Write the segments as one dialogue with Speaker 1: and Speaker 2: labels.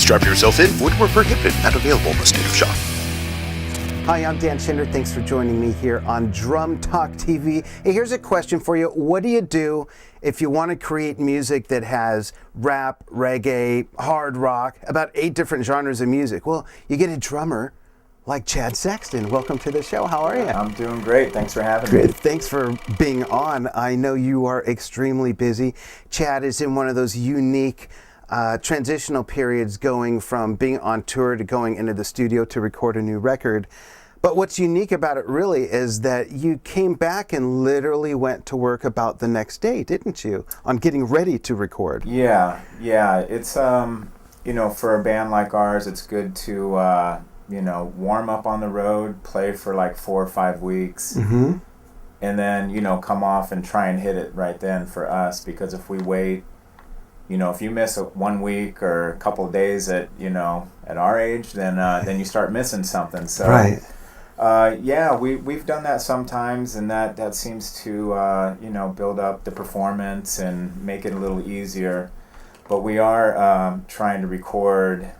Speaker 1: Strap yourself in. Wood were prohibited. Not available in the state of Shaw.
Speaker 2: Hi, I'm Dan Schinder. Thanks for joining me here on Drum Talk TV. Hey, here's a question for you. What do you do if you want to create music that has rap, reggae, hard rock, about 8 different genres of music? Well, you get a drummer like Chad Sexton. Welcome to the show. How are you?
Speaker 3: I'm doing great. Thanks for having me.
Speaker 2: Thanks for being on. I know you are extremely busy. Chad is in one of those unique transitional periods, going from being on tour to going into the studio to record a new record. But what's unique about it really is that you came back and literally went to work about the next day, didn't you? On getting ready to record.
Speaker 3: Yeah. It's, for a band like ours, it's good to, warm up on the road, play for like 4 or 5 weeks, and then, come off and try and hit it right then for us. Because if we wait, if you miss 1 week or a couple of days at our age, then you start missing something. So.
Speaker 2: Right.
Speaker 3: We've done that sometimes, and that seems to build up the performance and make it a little easier. But we are trying to record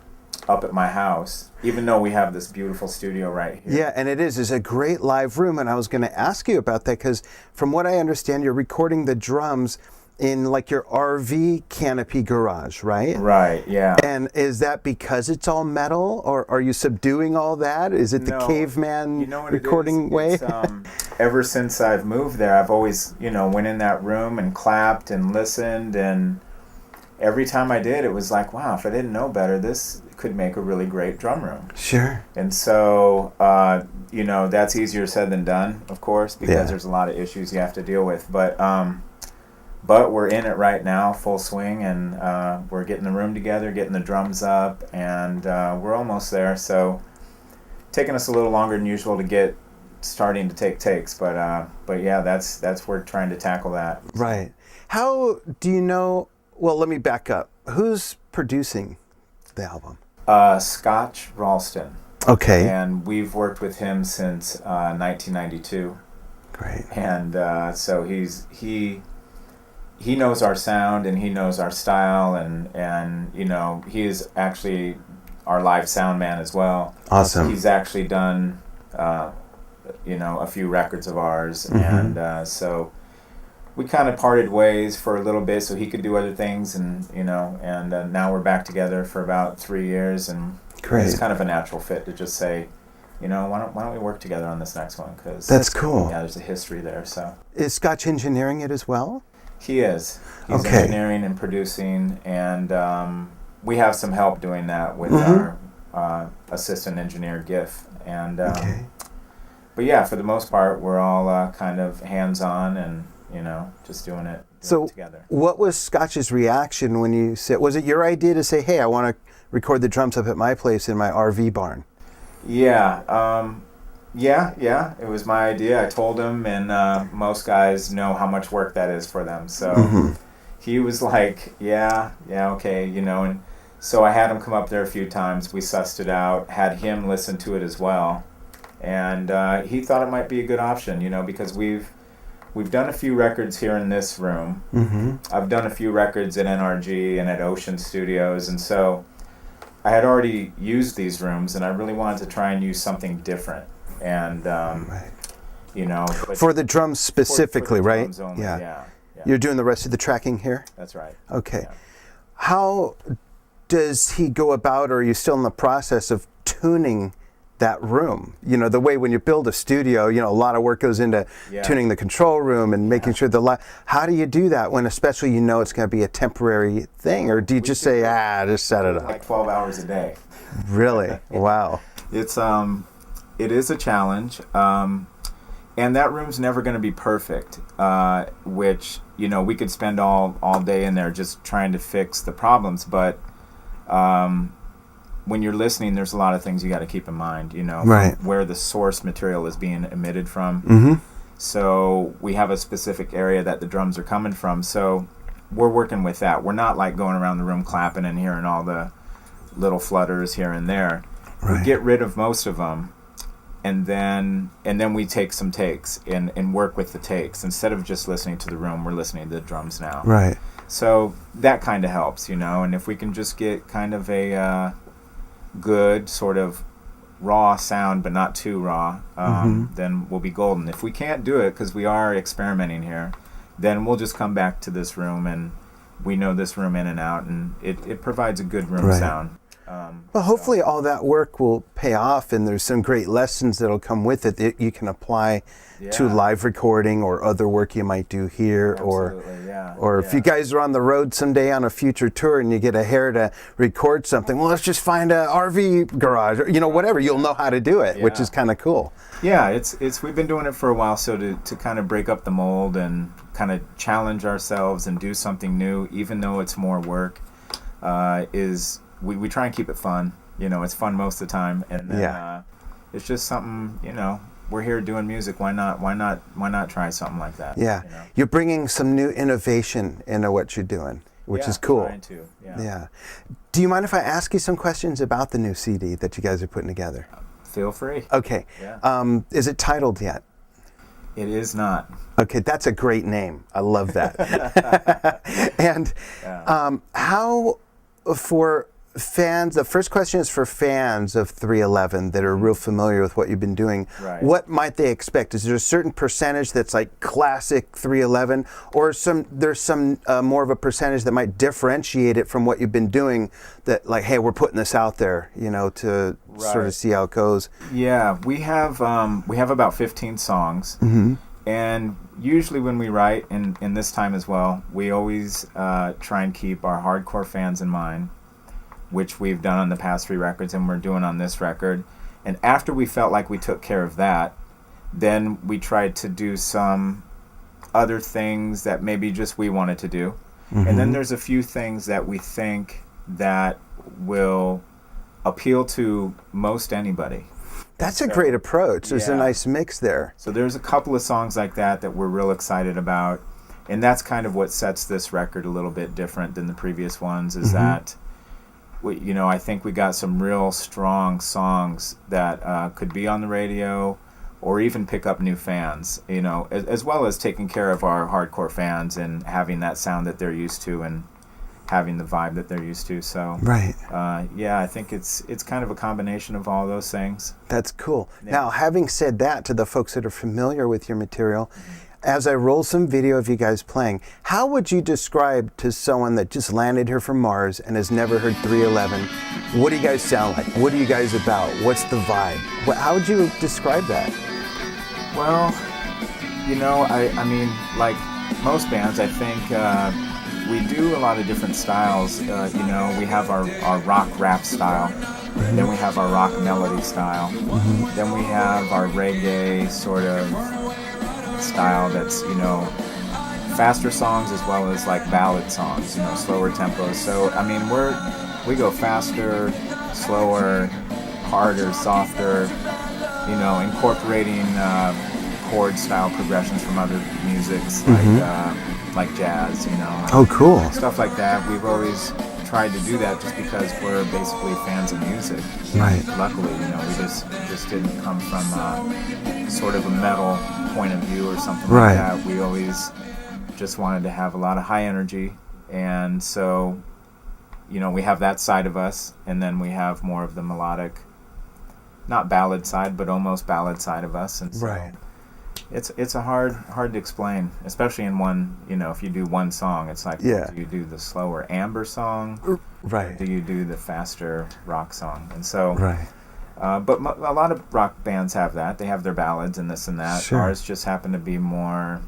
Speaker 3: up at my house, even though we have this beautiful studio right here.
Speaker 2: Yeah, and it's a great live room, and I was going to ask you about that because from what I understand, you're recording the drums in like your RV canopy garage, right?
Speaker 3: Right, yeah.
Speaker 2: And is that because it's all metal, or are you subduing all that? Is it the caveman recording way?
Speaker 3: It's, ever since I've moved there, I've always, went in that room and clapped and listened, and every time I did, it was like, wow, if I didn't know better, this could make a really great drum room.
Speaker 2: Sure.
Speaker 3: And so, that's easier said than done, of course, because there's a lot of issues you have to deal with. But we're in it right now, full swing, and we're getting the room together, getting the drums up, and we're almost there. So, taking us a little longer than usual to get starting to take takes, but yeah, that's we're trying to tackle that.
Speaker 2: Right. How do you know? Well, let me back up. Who's producing the album?
Speaker 3: Scotch Ralston.
Speaker 2: Okay.
Speaker 3: And we've worked with him since 1992.
Speaker 2: Great.
Speaker 3: And so he knows our sound and he knows our style, and he is actually our live sound man as well.
Speaker 2: Awesome.
Speaker 3: He's actually done a few records of ours, and so we kind of parted ways for a little bit so he could do other things, and now we're back together for about 3 years, and
Speaker 2: Great.
Speaker 3: It's kind of a natural fit to just say, why don't we work together on this next one? Because
Speaker 2: that's cool.
Speaker 3: Yeah, there's a history there. So
Speaker 2: is Scotch engineering it as well?
Speaker 3: He is. He's engineering and producing, and we have some help doing that with our assistant engineer, GIF. And but yeah, for the most part, we're all kind of hands-on and just doing it together.
Speaker 2: What was Scotch's reaction when you said? Was it your idea to say, "Hey, I want to record the drums up at my place in my RV barn"?
Speaker 3: Yeah. Yeah, it was my idea. I told him, and most guys know how much work that is for them. So he was like, yeah, okay, and so I had him come up there a few times. We sussed it out, had him listen to it as well, and he thought it might be a good option, because we've done a few records here in this room. I've done a few records at NRG and at Ocean Studios, and so I had already used these rooms, and I really wanted to try and use something different. And
Speaker 2: for the drums specifically,
Speaker 3: for the
Speaker 2: right?
Speaker 3: drums only, yeah.
Speaker 2: You're doing the rest of the tracking here?
Speaker 3: That's right.
Speaker 2: Okay.
Speaker 3: Yeah.
Speaker 2: How does he go about, or are you still in the process of tuning that room? The way when you build a studio, a lot of work goes into tuning the control room and making sure how do you do that when especially it's going to be a temporary thing? Or do you just say, just set it up?
Speaker 3: Like 12 hours a day.
Speaker 2: Really? Wow.
Speaker 3: It is a challenge, and that room's never going to be perfect, which, we could spend all day in there just trying to fix the problems, but when you're listening, there's a lot of things you got to keep in mind,
Speaker 2: right.
Speaker 3: Where the source material is being emitted from. So we have a specific area that the drums are coming from, so we're working with that. We're not like going around the room clapping and hearing all the little flutters here and there. Right. We get rid of most of them. And then we take some takes and work with the takes. Instead of just listening to the room, we're listening to the drums now.
Speaker 2: Right.
Speaker 3: So that kind of helps, and if we can just get kind of a good sort of raw sound, but not too raw, then we'll be golden. If we can't do it, because we are experimenting here, then we'll just come back to this room, and we know this room in and out, and it provides a good room sound.
Speaker 2: Well, hopefully all that work will pay off, and there's some great lessons that'll come with it that you can apply to live recording or other work you might do here. Or if you guys are on the road someday on a future tour and you get a hair to record something, well, let's just find a RV garage, or whatever. You'll know how to do it, which is kind of cool.
Speaker 3: Yeah, it's we've been doing it for a while, so to kind of break up the mold and kind of challenge ourselves and do something new, even though it's more work, is we try and keep it fun. It's fun most of the time, and then, it's just something. We're here doing music. Why not try something like that?
Speaker 2: Yeah, you're bringing some new innovation into what you're doing, which is cool.
Speaker 3: Trying to.
Speaker 2: Yeah. Do you mind if I ask you some questions about the new CD that you guys are putting together?
Speaker 3: Feel free.
Speaker 2: Okay.
Speaker 3: Yeah.
Speaker 2: Is it titled yet?
Speaker 3: It is not.
Speaker 2: Okay, that's a great name. I love that. And how, for fans, the first question is for fans of 311 that are real familiar with what you've been doing.
Speaker 3: Right.
Speaker 2: What might they expect? Is there a certain percentage that's like classic 311, or there's some more of a percentage that might differentiate it from what you've been doing, that like, hey, we're putting this out there, to sort of see how it goes?
Speaker 3: Yeah, we have about 15 songs. And usually when we write, and this time as well, we always try and keep our hardcore fans in mind, which we've done on the past 3 records and we're doing on this record. And after we felt like we took care of that, then we tried to do some other things that maybe just we wanted to do. And then there's a few things that we think that will appeal to most anybody.
Speaker 2: That's a great approach. There's a nice mix there.
Speaker 3: So there's a couple of songs like that we're real excited about. And that's kind of what sets this record a little bit different than the previous ones, is that I think we got some real strong songs that could be on the radio or even pick up new fans, as well as taking care of our hardcore fans and having that sound that they're used to and having the vibe that they're used to. So, I think it's kind of a combination of all those things.
Speaker 2: That's cool. Yeah. Now, having said that, to the folks that are familiar with your material, as I roll some video of you guys playing, how would you describe to someone that just landed here from Mars and has never heard 311, what do you guys sound like? What are you guys about? What's the vibe? How would you describe that?
Speaker 3: Well, I mean, like most bands, I think we do a lot of different styles. We have our rock rap style. Then we have our rock melody style. Then we have our reggae sort of style that's faster songs as well as like ballad songs, slower tempos. So I mean we go faster, slower, harder, softer, incorporating chord style progressions from other musics like jazz,
Speaker 2: Oh, cool.
Speaker 3: Stuff like that. We've always tried to do that just because we're basically fans of music.
Speaker 2: Right.
Speaker 3: Luckily, we just didn't come from sort of a metal point of view or something like that. We always just wanted to have a lot of high energy, and so we have that side of us, and then we have more of the melodic, not ballad side, but almost ballad side of us. And so it's a hard to explain, especially in one, if you do one song, it's like, do you do the slower amber song, or do you do the faster rock song? And so but a lot of rock bands have that. They have their ballads and this and that. Sure. Ours just happen to be more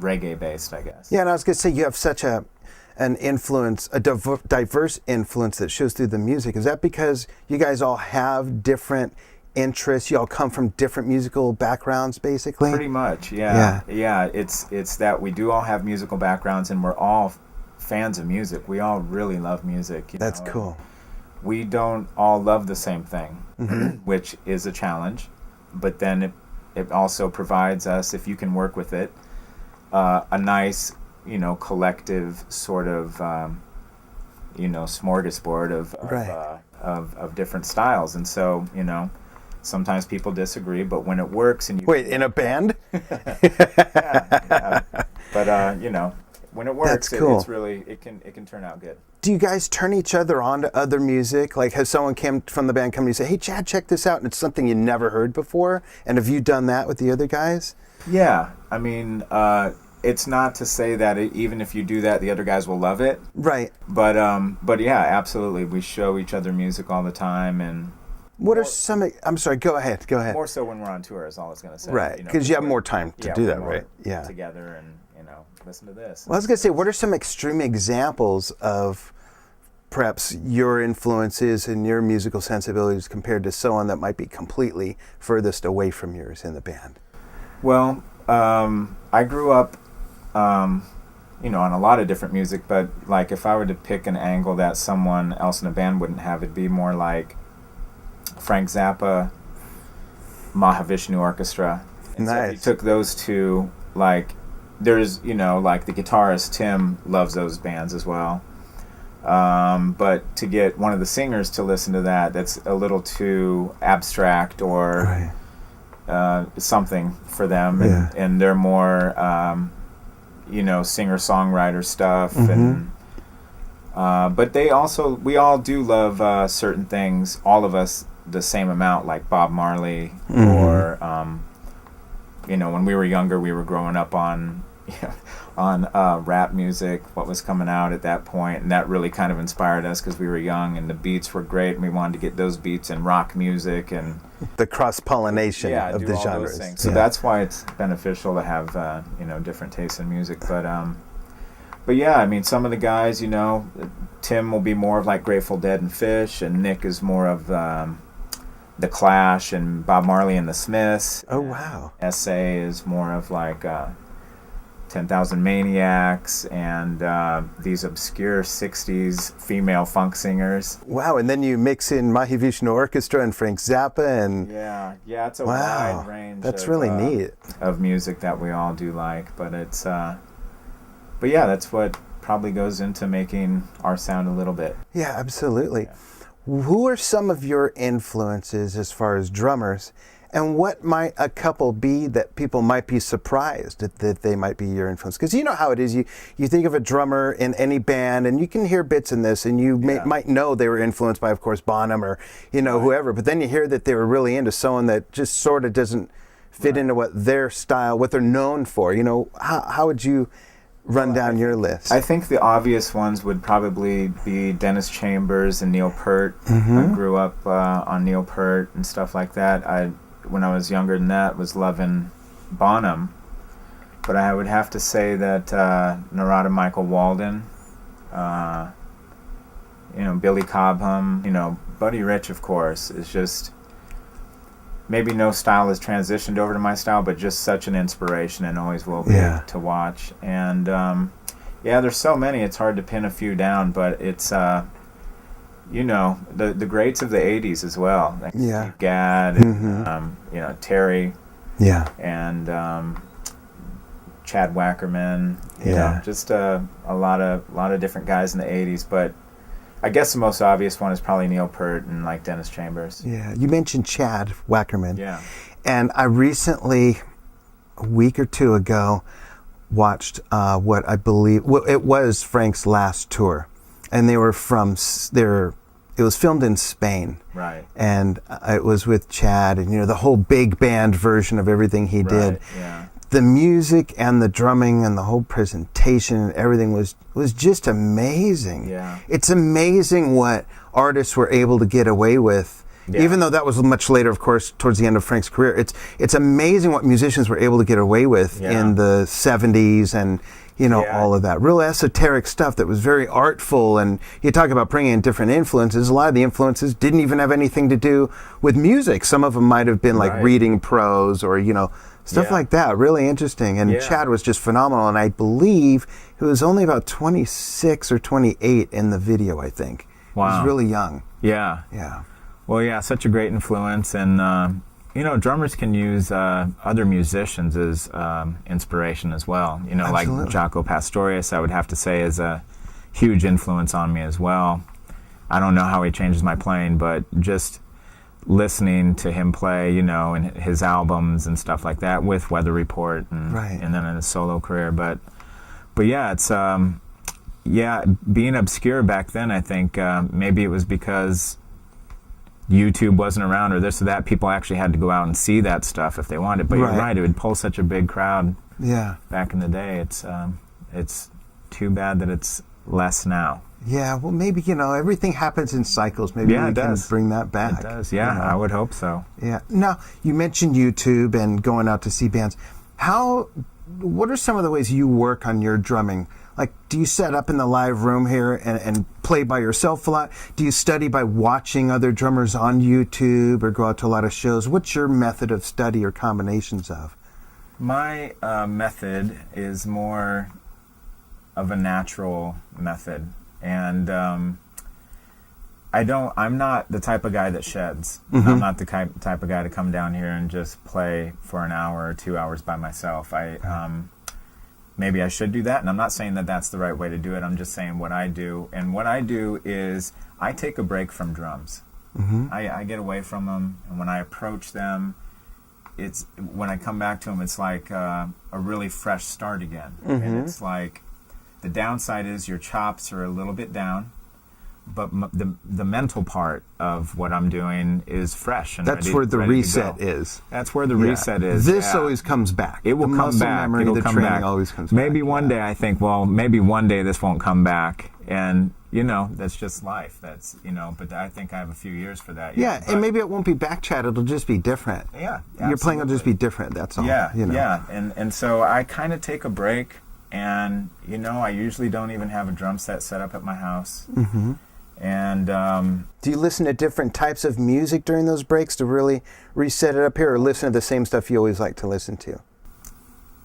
Speaker 3: reggae based, I guess.
Speaker 2: Yeah, and I was going to say, you have such an influence, a diverse influence that shows through the music. Is that because you guys all have different interests? You all come from different musical backgrounds, basically?
Speaker 3: Pretty much, yeah. It's that we do all have musical backgrounds, and we're all fans of music. We all really love music.
Speaker 2: That's cool.
Speaker 3: We don't all love the same thing, which is a challenge, but then it also provides us, if you can work with it, a nice, collective sort of, smorgasbord of different styles. And so, sometimes people disagree, but when it works and you...
Speaker 2: Wait, in a band?
Speaker 3: yeah. But, when it works,
Speaker 2: That's cool.
Speaker 3: it's really it can turn out good.
Speaker 2: Do you guys turn each other on to other music? Like, has someone came from the band come to you and say, "Hey, Chad, check this out," and it's something you never heard before? And have you done that with the other guys?
Speaker 3: Yeah, I mean, it's not to say that even if you do that, the other guys will love it.
Speaker 2: Right.
Speaker 3: But yeah, absolutely. We show each other music all the time, and
Speaker 2: what are some? I'm sorry. Go ahead.
Speaker 3: More so when we're on tour is all I was going to say.
Speaker 2: Right, because you have more time to do that, right? Yeah.
Speaker 3: Together and listen to this.
Speaker 2: Well, I was going to say, what are some extreme examples of perhaps your influences and your musical sensibilities compared to someone that might be completely furthest away from yours in the band?
Speaker 3: Well, I grew up, on a lot of different music, but like if I were to pick an angle that someone else in the band wouldn't have, it'd be more like Frank Zappa, Mahavishnu Orchestra. And
Speaker 2: nice.
Speaker 3: So if you took those two, like there's, like the guitarist Tim loves those bands as well. But to get one of the singers to listen to that's a little too abstract or something for them.
Speaker 2: Yeah.
Speaker 3: And they're more, singer-songwriter stuff.
Speaker 2: Mm-hmm.
Speaker 3: And but we all do love certain things, all of us the same amount, like Bob Marley,
Speaker 2: mm-hmm.
Speaker 3: or when we were younger, we were growing up on rap music, what was coming out at that point, and that really kind of inspired us because we were young and the beats were great, and we wanted to get those beats in rock music and
Speaker 2: the cross-pollination of the genres.
Speaker 3: So that's why it's beneficial to have different tastes in music. But yeah, I mean, some of the guys, Tim will be more of like Grateful Dead and Fish, and Nick is more of The Clash and Bob Marley and the Smiths.
Speaker 2: Oh, wow.
Speaker 3: S.A. is more of like 10,000 Maniacs and these obscure 60s female funk singers.
Speaker 2: Wow, and then you mix in Mahavishnu Orchestra and Frank Zappa and...
Speaker 3: Yeah, it's a wide range.
Speaker 2: That's really neat.
Speaker 3: Of music that we all do like, but it's... but yeah, that's what probably goes into making our sound a little bit.
Speaker 2: Yeah, absolutely. Yeah. Who are some of your influences as far as drummers, and what might a couple be that people might be surprised that they might be your influence? Because you know how it is. You think of a drummer in any band, and you can hear bits in this, and you might know they were influenced by, of course, Bonham or whoever. But then you hear that they were really into someone that just sort of doesn't fit into what their style, what they're known for. How would you run down your list?
Speaker 3: I think the obvious ones would probably be Dennis Chambers and Neil Peart.
Speaker 2: Mm-hmm.
Speaker 3: I grew up on Neil Peart and stuff like that. When I was younger than that, was loving Bonham. But I would have to say that Narada Michael Walden, Billy Cobham, Buddy Rich, of course, is just... Maybe no style has transitioned over to my style, but just such an inspiration and always will be to watch. And there's so many, it's hard to pin a few down, but it's the greats of the 80s as well. Like Steve Gadd, and, Terry, and Chad Wackerman, just a lot of different guys in the 80s, but I guess the most obvious one is probably Neil Peart and like Dennis Chambers. Yeah,
Speaker 2: you mentioned Chad Wackerman.
Speaker 3: Yeah.
Speaker 2: And I recently, a week or two ago, watched what I believe, it was Frank's last tour. And they were it was filmed in Spain.
Speaker 3: Right.
Speaker 2: And it was with Chad and, the whole big band version of everything he did.
Speaker 3: Yeah.
Speaker 2: The music and the drumming and the whole presentation and everything was just amazing.
Speaker 3: Yeah.
Speaker 2: It's amazing what artists were able to get away with, even though that was much later, of course, towards the end of Frank's career. It's amazing what musicians were able to get away with in the 70s and, all of that. Real esoteric stuff that was very artful. And you talk about bringing in different influences. A lot of the influences didn't even have anything to do with music. Some of them might have been like reading prose or, stuff like that, really interesting. And Chad was just phenomenal. And I believe he was only about 26 or 28 in the video, I think.
Speaker 3: Wow.
Speaker 2: He was really young.
Speaker 3: Yeah.
Speaker 2: Yeah.
Speaker 3: Well, such a great influence. And, drummers can use other musicians as inspiration as well. Like Jaco Pastorius, I would have to say, is a huge influence on me as well. I don't know how he changes my playing, but just listening to him play, and his albums and stuff like that with Weather Report and then in his solo career. But But yeah, it's being obscure back then. I think maybe it was because YouTube wasn't around or this or that. People actually had to go out and see that stuff if they wanted. But you're right; it would pull such a big crowd. Yeah. Back in the day, it's too bad that it's less now.
Speaker 2: Yeah, well, maybe, everything happens in cycles. Maybe we can bring that back.
Speaker 3: It does, yeah. I would hope so.
Speaker 2: Yeah. Now, you mentioned YouTube and going out to see bands. What are some of the ways you work on your drumming? Like, do you set up in the live room here and play by yourself a lot? Do you study by watching other drummers on YouTube or go out to a lot of shows? What's your method of study or combinations of?
Speaker 3: My method is more of a natural method. And I'm not the type of guy that sheds. Mm-hmm. I'm not the type of guy to come down here and just play for an hour or 2 hours by myself. Maybe I should do that, and I'm not saying that that's the right way to do it. I'm just saying what I do. And what I do is I take a break from drums. Mm-hmm. I get away from them, and when I approach them, when I come back to them, it's like a really fresh start again. Mm-hmm. And it's like, the downside is your chops are a little bit down, but the mental part of what I'm doing is fresh and
Speaker 2: that's where the reset is.
Speaker 3: That's where the reset is.
Speaker 2: This always comes back.
Speaker 3: It will come back. It'll come back.
Speaker 2: Always comes back.
Speaker 3: Maybe one day I think, well, maybe one day this won't come back, and that's just life. That's but I think I have a few years for that.
Speaker 2: Yeah, and maybe it won't be back, Chad. It'll just be different.
Speaker 3: Yeah,
Speaker 2: your playing will just be different. That's all.
Speaker 3: Yeah, yeah, and so I kind of take a break. And, I usually don't even have a drum set up at my house. Mm-hmm. And
Speaker 2: do you listen to different types of music during those breaks to really reset it up here, or listen to the same stuff you always like to listen to?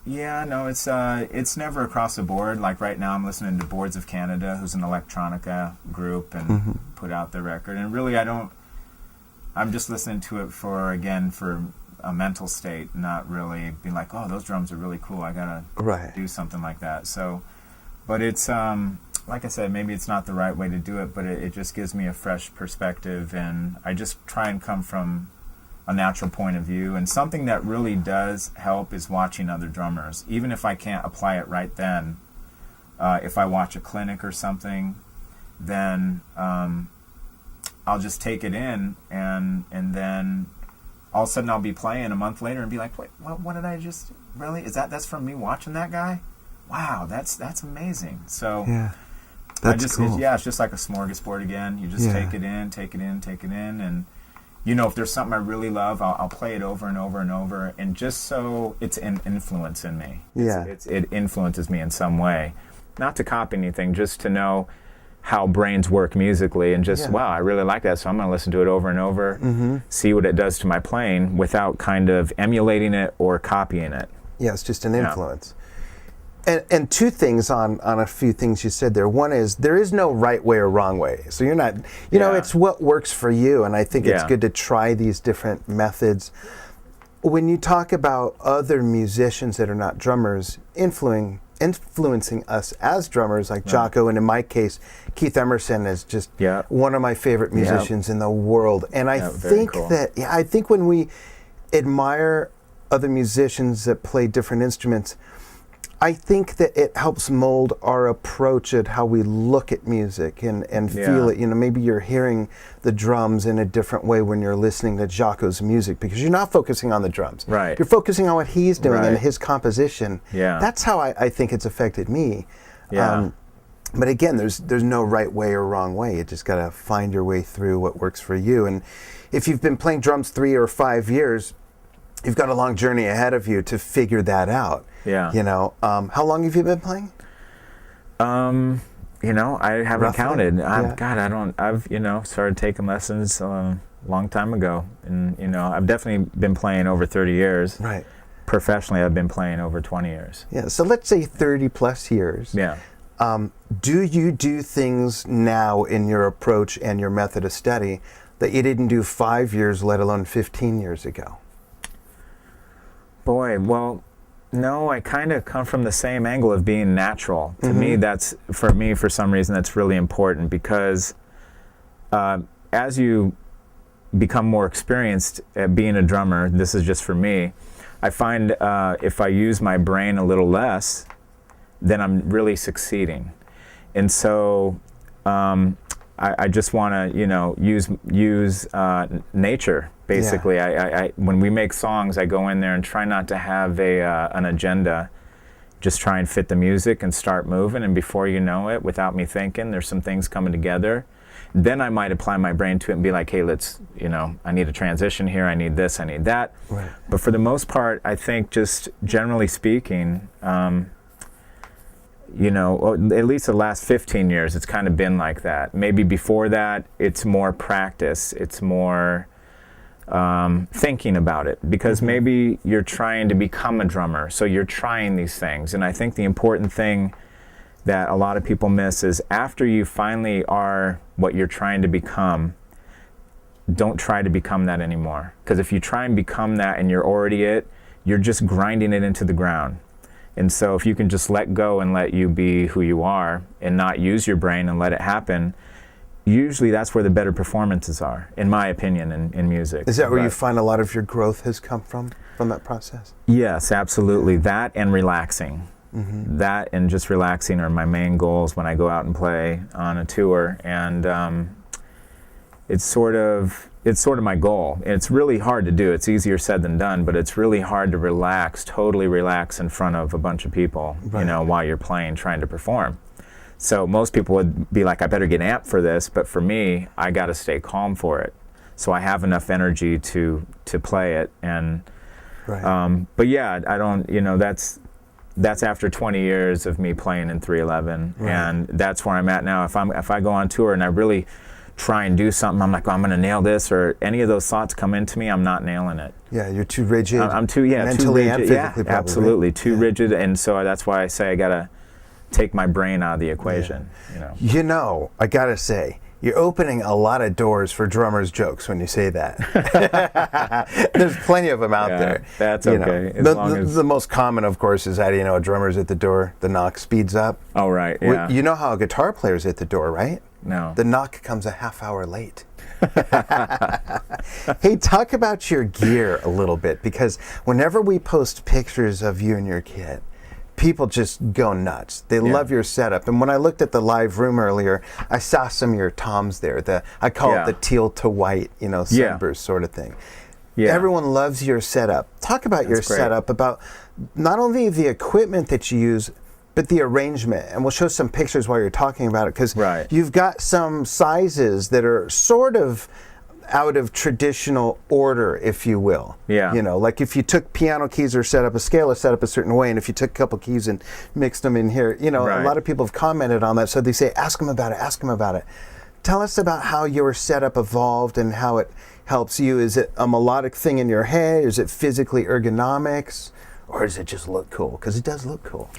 Speaker 3: Yeah, no, it's never across the board. Like right now I'm listening to Boards of Canada, who's an electronica group, and put out their record. And really I'm just listening to it for a mental state, not really being like, oh, those drums are really cool, I gotta do something like that. So, but it's like I said, maybe it's not the right way to do it, but it just gives me a fresh perspective, and I just try and come from a natural point of view. And something that really does help is watching other drummers, even if I can't apply it right then. If I watch a clinic or something, then I'll just take it in, and then all of a sudden I'll be playing a month later and be like, wait, what did I just, really? That's from me watching that guy? Wow, that's amazing. So
Speaker 2: that's cool.
Speaker 3: It's just like a smorgasbord again. You just take it in, and if there's something I really love, I'll play it over and over and over, and just so it's an influence in me. It influences me in some way. Not to copy anything, just to know how brains work musically, and just, wow, I really like that, so I'm going to listen to it over and over, see what it does to my playing without kind of emulating it or copying it.
Speaker 2: Yeah, it's just an influence. And two things on a few things you said there. One is, there is no right way or wrong way. So you're not, it's what works for you, and I think it's good to try these different methods. When you talk about other musicians that are not drummers influencing us as drummers, like Jocko, and in my case, Keith Emerson is just one of my favorite musicians in the world. And I think I think when we admire other musicians that play different instruments, I think that it helps mold our approach at how we look at music and feel it. Maybe you're hearing the drums in a different way when you're listening to Jocko's music, because you're not focusing on the drums.
Speaker 3: Right.
Speaker 2: You're focusing on what he's doing and his composition. Yeah. That's how I think it's affected me. Yeah. But again, there's no right way or wrong way. You just got to find your way through what works for you. And if you've been playing drums 3 or 5 years, you've got a long journey ahead of you to figure that out. Yeah. How long have you been playing?
Speaker 3: I haven't counted. I've started taking lessons a long time ago. And, I've definitely been playing over 30 years.
Speaker 2: Right.
Speaker 3: Professionally, I've been playing over 20 years.
Speaker 2: Yeah. So let's say 30 plus years.
Speaker 3: Yeah.
Speaker 2: Do you do things now in your approach and your method of study that you didn't do 5 years, let alone 15 years ago?
Speaker 3: Boy, well, no, I kind of come from the same angle of being natural. To me, for some reason, that's really important, because as you become more experienced at being a drummer, this is just for me, I find if I use my brain a little less then I'm really succeeding. And so I just want to, use nature, basically.
Speaker 2: Yeah.
Speaker 3: I when we make songs, I go in there and try not to have an agenda. Just try and fit the music and start moving, and before you know it, without me thinking, there's some things coming together. Then I might apply my brain to it and be like, hey, let's, I need a transition here, I need this, I need that.
Speaker 2: Right.
Speaker 3: But for the most part, I think just generally speaking, at least the last 15 years, it's kind of been like that. Maybe before that, it's more practice. It's more thinking about it, because maybe you're trying to become a drummer, so you're trying these things. And I think the important thing that a lot of people miss is after you finally are what you're trying to become, don't try to become that anymore. Because if you try and become that and you're already it, you're just grinding it into the ground. And so if you can just let go and let you be who you are and not use your brain and let it happen, usually that's where the better performances are, in my opinion, in music.
Speaker 2: Is that where you find a lot of your growth has come from that process? Yes,
Speaker 3: absolutely. That and relaxing. That and just relaxing are my main goals when I go out and play on a tour. And it's sort of my goal. And it's really hard to do. It's easier said than done, but it's really hard to totally relax in front of a bunch of people, while you're playing, trying to perform. So most people would be like, I better get amped for this, but for me, I got to stay calm for it. So I have enough energy to play it. And but yeah, I don't, that's after 20 years of me playing in 311, and that's where I'm at now. If I go on tour and I really try and do something, I'm like, I'm going to nail this, or any of those thoughts come into me, I'm not nailing it.
Speaker 2: Yeah, you're too rigid.
Speaker 3: I'm too
Speaker 2: mentally
Speaker 3: too rigid.
Speaker 2: And physically, probably,
Speaker 3: absolutely, too rigid, and so that's why I say I got to take my brain out of the equation.
Speaker 2: I gotta say, you're opening a lot of doors for drummers' jokes when you say that. There's plenty of them out there.
Speaker 3: That's okay.
Speaker 2: The most common, of course, is how do you know a drummer's at the door? The knock speeds up.
Speaker 3: Oh, right, yeah.
Speaker 2: You know how a guitar player's at the door, right?
Speaker 3: No.
Speaker 2: The knock comes a half hour late. Hey, talk about your gear a little bit, because whenever we post pictures of you and your kit, people just go nuts. They love your setup. And when I looked at the live room earlier, I saw some of your toms there. I call it the teal to white, sunburst sort of thing. Yeah. Everyone loves your setup. Talk about your setup, about not only the equipment that you use, but the arrangement. And we'll show some pictures while you're talking about it, because you've got some sizes that are sort of out of traditional order, if you will.
Speaker 3: Yeah.
Speaker 2: Like if you took piano keys or set up a scale, it's set up a certain way, and if you took a couple keys and mixed them in here, a lot of people have commented on that, so they say, ask them about it. Tell us about how your setup evolved and how it helps you. Is it a melodic thing in your head? Is it physically ergonomics? Or does it just look cool? Because it does look cool.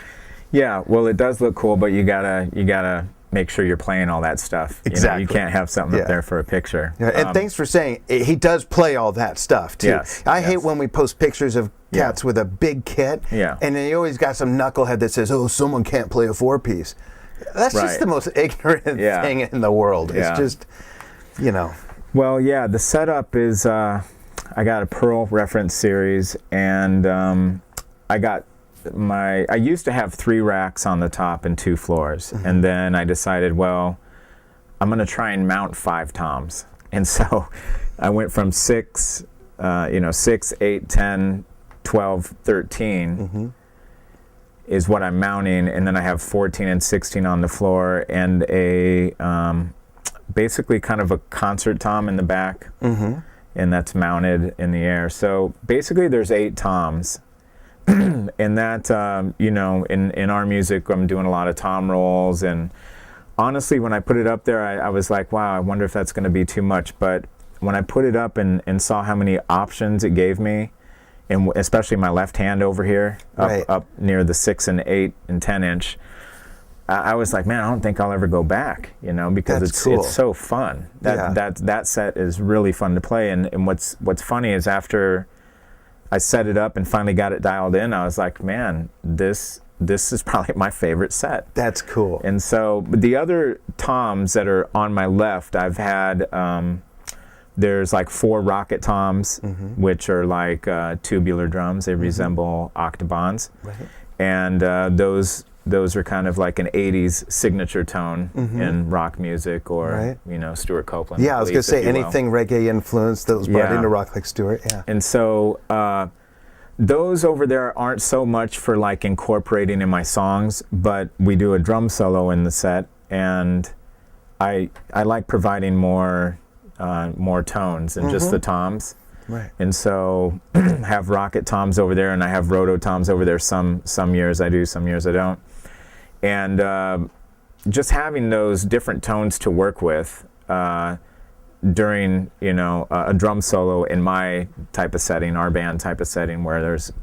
Speaker 3: Yeah, well, it does look cool, but you gotta make sure you're playing all that stuff.
Speaker 2: Exactly.
Speaker 3: You can't have something up there for a picture.
Speaker 2: Yeah, and thanks for saying he does play all that stuff too.
Speaker 3: Yes,
Speaker 2: I hate when we post pictures of cats with a big kit, and then you always got some knucklehead that says, "Oh, someone can't play a 4-piece." That's just the most ignorant thing in the world. It's just,
Speaker 3: Well, yeah, the setup is I got a Pearl reference series, and I used to have 3 racks on the top and 2 floors, and then I decided, well, I'm going to try and mount 5 toms. And so I went from 6, 8, 10, 12, 13 is what I'm mounting, and then I have 14 and 16 on the floor, and a basically kind of a concert tom in the back, and that's mounted in the air. So basically there's 8 toms. And that, in our music, I'm doing a lot of tom rolls. And honestly, when I put it up there, I was like, wow, I wonder if that's going to be too much. But when I put it up and saw how many options it gave me, and especially my left hand over here, up near the 6 and 8 and 10 inch, I was like, man, I don't think I'll ever go back, because it's so fun. That set is really fun to play. And what's funny is after I set it up and finally got it dialed in, I was like, man, this is probably my favorite set.
Speaker 2: That's cool.
Speaker 3: And so the other toms that are on my left, I've had, there's like 4 rocket toms, which are like tubular drums. They resemble octobans. And those those are kind of like an 80s signature tone in rock music, or
Speaker 2: Right.
Speaker 3: you know, Stuart Copeland.
Speaker 2: Yeah, I was going to say anything reggae influenced that was brought
Speaker 3: Yeah.
Speaker 2: into rock like Stuart. Yeah.
Speaker 3: And so those over there aren't so much for like incorporating in my songs, but we do a drum solo in the set, and I like providing more tones than just the toms.
Speaker 2: Right.
Speaker 3: And so have rocket toms over there, and I have roto toms over there. Some years I do, some years I don't. And just having those different tones to work with during, you know, a drum solo in my type of setting, our band type of setting, where there's,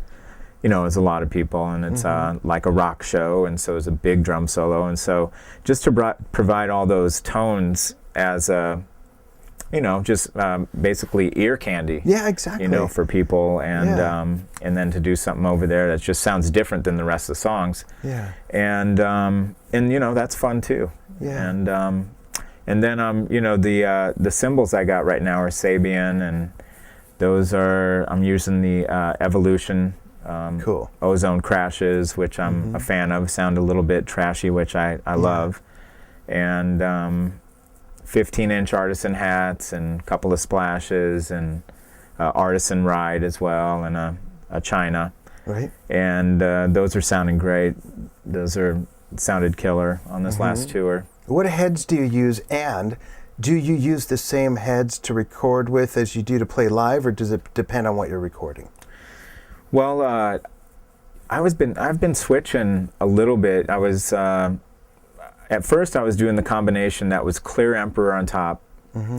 Speaker 3: you know, there's a lot of people, and it's like a rock show, and so it's a big drum solo. And so just to provide all those tones as a, you know, just basically ear candy.
Speaker 2: Yeah, exactly.
Speaker 3: You know, for people, and then to do something over there that just sounds different than the rest of the songs.
Speaker 2: Yeah.
Speaker 3: And you know, that's fun too.
Speaker 2: Yeah.
Speaker 3: And then you know, the cymbals I got right now are Sabian, and those are, I'm using the Evolution
Speaker 2: Cool.
Speaker 3: Ozone Crashes, which I'm a fan of. Sound a little bit trashy, which I love. And 15-inch artisan hats, and a couple of splashes, and artisan ride as well, and a China.
Speaker 2: Right.
Speaker 3: And those are sounding great. Those are sounded killer on this last tour.
Speaker 2: What heads do you use, and do you use the same heads to record with as you do to play live, or does it depend on what you're recording?
Speaker 3: Well, I've been switching a little bit. I was at first I was doing the combination that was clear Emperor on top,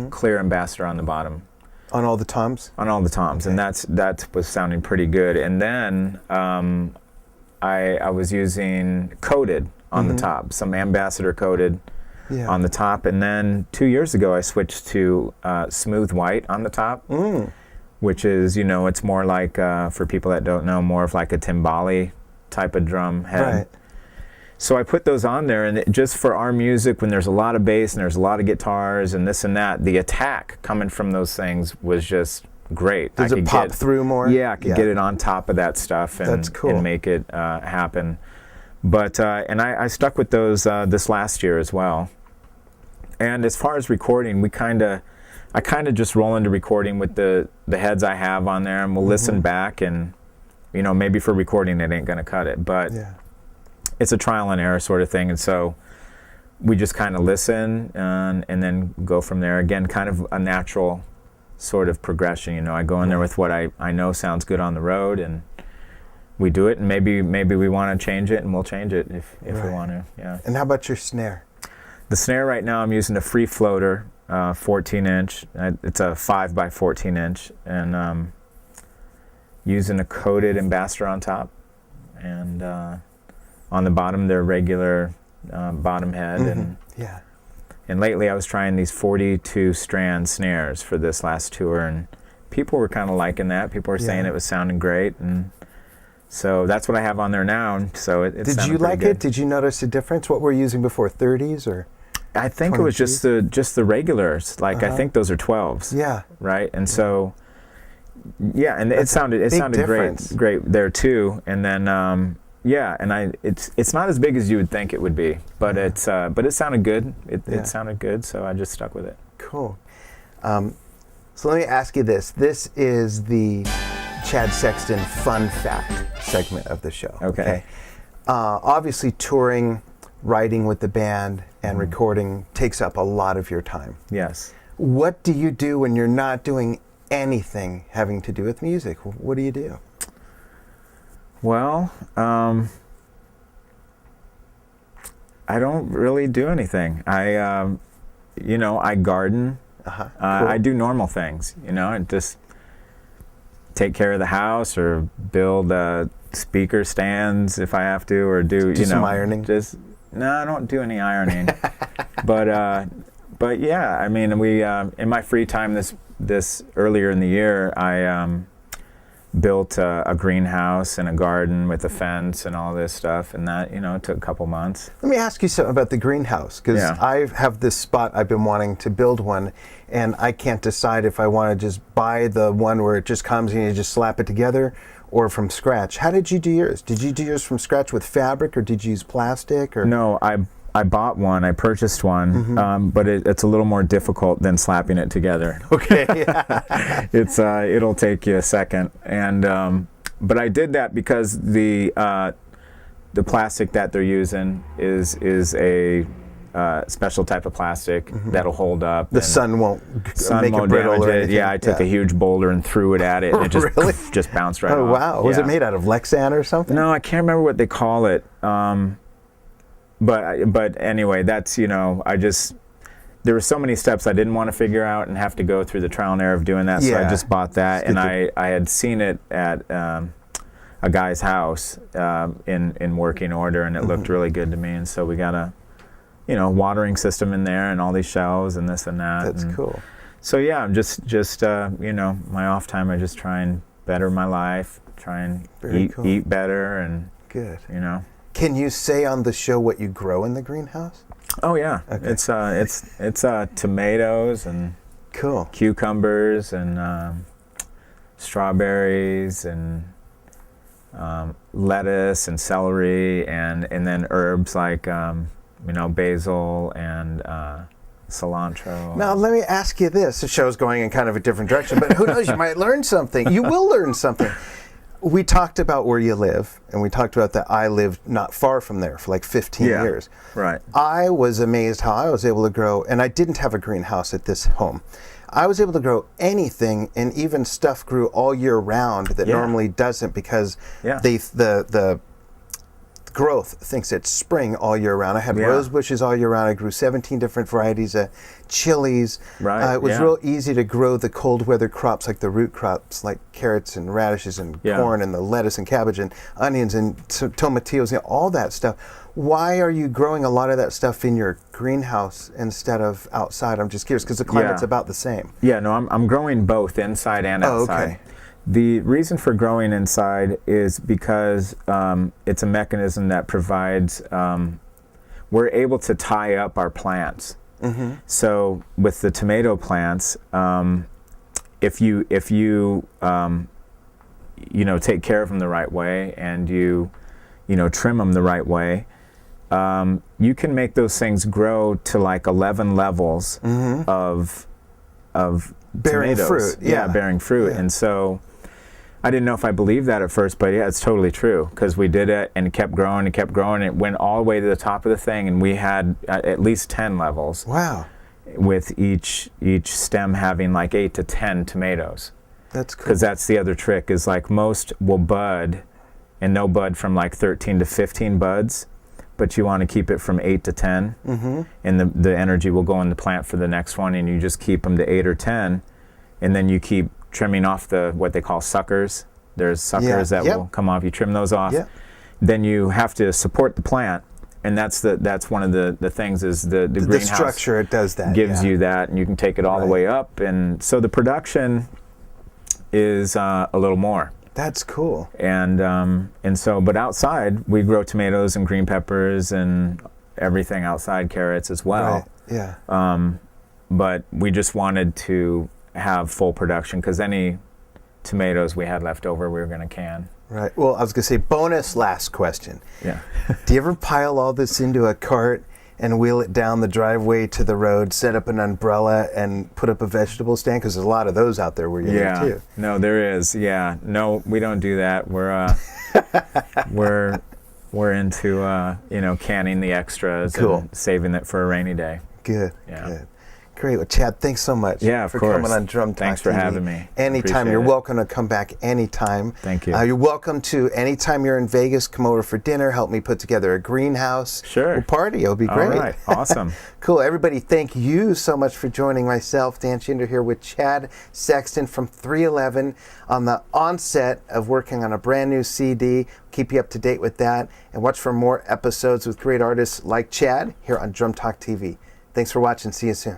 Speaker 3: clear Ambassador on the bottom.
Speaker 2: On all the toms?
Speaker 3: On all the toms, and that was sounding pretty good. And then I was using coated on the top, some Ambassador coated on the top. And then 2 years ago I switched to smooth white on the top, which is, you know, it's more like, for people that don't know, more of like a timbali type of drum head.
Speaker 2: Right.
Speaker 3: So I put those on there, and just for our music, when there's a lot of bass and there's a lot of guitars and this and that, the attack coming from those things was just great.
Speaker 2: Does it pop through more?
Speaker 3: Yeah, I could get it on top of that stuff and,
Speaker 2: That's cool.
Speaker 3: and make it happen. But and I stuck with those this last year as well. And as far as recording, I kind of just roll into recording with the heads I have on there, and we'll listen back, and you know, maybe for recording it ain't gonna cut it, but it's a trial and error sort of thing. And so we just kind of listen and then go from there. Again, kind of a natural sort of progression. You know, I go in there with what I know sounds good on the road, and we do it, and maybe we want to change it, and we'll change it if we want to. Yeah.
Speaker 2: And how about your snare?
Speaker 3: The snare right now, I'm using a free floater, 14-inch. It's a 5 by 14-inch, and using a coated Ambassador on top, and on the bottom they're regular bottom head, and lately I was trying these 42 strand snares for this last tour, and people were kind of liking that. People were saying it was sounding great, and so that's what I have on there now. So it
Speaker 2: Did you like it? Did you notice a difference? What were you using before? 30s or?
Speaker 3: I think 22s? It was just the regulars. Like I think those are 12s. Yeah. Right. And so and it sounded great there too. And then and it's not as big as you would think it would be, but it sounded good. It sounded good, so I just stuck with it.
Speaker 2: Cool. So let me ask you this. This is the Chad Sexton Fun Fact segment of the show.
Speaker 3: Okay.
Speaker 2: Obviously, touring, writing with the band, and recording takes up a lot of your time.
Speaker 3: Yes.
Speaker 2: What do you do when you're not doing anything having to do with music? What do you do?
Speaker 3: Well, I don't really do anything. I garden.
Speaker 2: Cool.
Speaker 3: I do normal things, and just take care of the house or build speaker stands if I have to, or do
Speaker 2: some ironing.
Speaker 3: No, I don't do any ironing. but yeah, I mean, we in my free time this earlier in the year, I built a greenhouse and a garden with a fence and all this stuff, and that it took a couple months.
Speaker 2: Let me ask you something about the greenhouse, because I have this spot I've been wanting to build one, and I can't decide if I want to just buy the one where it just comes and you just slap it together, or from scratch. How did you do yours? Did you do yours from scratch with fabric, or did you use plastic? Or
Speaker 3: No, I bought one. I purchased one, but it's a little more difficult than slapping it together.
Speaker 2: Okay.
Speaker 3: It'll take you a second, and but I did that because the plastic that they're using is a special type of plastic that'll hold up.
Speaker 2: The sun won't make it brittle or anything.
Speaker 3: Yeah, I took a huge boulder and threw it at it, and it just
Speaker 2: Really?
Speaker 3: just bounced right
Speaker 2: Oh,
Speaker 3: off.
Speaker 2: wow. Was it made out of Lexan or something?
Speaker 3: No, I can't remember what they call it. But anyway, that's, there were so many steps I didn't want to figure out and have to go through the trial and error of doing that. So I just bought that, and I had seen it at a guy's house in working order, and it looked really good to me. And so we got a watering system in there and all these shelves and this and that.
Speaker 2: That's cool.
Speaker 3: So yeah, I'm just my off time, I just try and better my life, try and eat better, and
Speaker 2: good.
Speaker 3: Can
Speaker 2: you say on the show what you grow in the greenhouse?
Speaker 3: Oh yeah, okay. It's tomatoes and cucumbers and strawberries and lettuce and celery and then herbs like basil and cilantro.
Speaker 2: Now let me ask you this: the show's going in kind of a different direction, but who knows? You might learn something. You will learn something. We talked about where you live, and we talked about that I lived not far from there for like 15 years.
Speaker 3: Right.
Speaker 2: I was amazed how I was able to grow, and I didn't have a greenhouse at this home. I was able to grow anything, and even stuff grew all year round that normally doesn't, because the growth thinks it's spring all year round. I had rose bushes all year round. I grew 17 different varieties of chilies.
Speaker 3: Right.
Speaker 2: It was real easy to grow the cold weather crops, like the root crops, like carrots and radishes and corn and the lettuce and cabbage and onions and tomatillos, all that stuff. Why are you growing a lot of that stuff in your greenhouse instead of outside? I'm just curious, because the climate's about the same. Yeah, no, I'm growing both inside and outside. Okay. The reason for growing inside is because it's a mechanism that provides, we're able to tie up our plants. Mm-hmm. So with the tomato plants, if you take care of them the right way, and you trim them the right way, you can make those things grow to like 11 levels of bearing tomatoes. Fruit. Yeah, bearing fruit. Yeah. And so I didn't know if I believed that at first, but yeah, it's totally true, because we did it and it kept growing and kept growing. It went all the way to the top of the thing, and we had at least 10 levels. Wow. With each stem having like 8 to 10 tomatoes. That's cool. Because that's the other trick, is like most will bud, and they'll bud from like 13 to 15 buds, but you want to keep it from 8 to 10, and the energy will go in the plant for the next one, and you just keep them to 8 or 10, and then you keep trimming off what they call suckers. There's suckers that will come off. You trim those off. Then you have to support the plant, and that's one of the things, is the greenhouse. The structure, it does that. Gives you that, and you can take it all the way up, and so the production is a little more. That's cool. And so, but outside we grow tomatoes and green peppers and everything outside, carrots as well. Right. Yeah. But we just wanted to have full production, because any tomatoes we had left over, we were going to can. Right. Well, I was going to say, bonus last question. Yeah. Do you ever pile all this into a cart and wheel it down the driveway to the road, set up an umbrella, and put up a vegetable stand? Because there's a lot of those out there where you live too. No, there is. Yeah. No, we don't do that. We're we're into canning the extras and saving it for a rainy day. Good. Yeah. Good. Great. Well, Chad, thanks so much for coming on Drum Talk. Thanks for having me. Anytime. You're welcome to come back anytime. Thank you. You're welcome to, anytime you're in Vegas, come over for dinner, help me put together a greenhouse. Sure. We'll party. It'll be great. All right. Awesome. Cool. Everybody, thank you so much for joining myself, Dan Schinder, here with Chad Sexton from 311 on the onset of working on a brand new CD. Keep you up to date with that, and watch for more episodes with great artists like Chad here on Drum Talk TV. Thanks for watching. See you soon.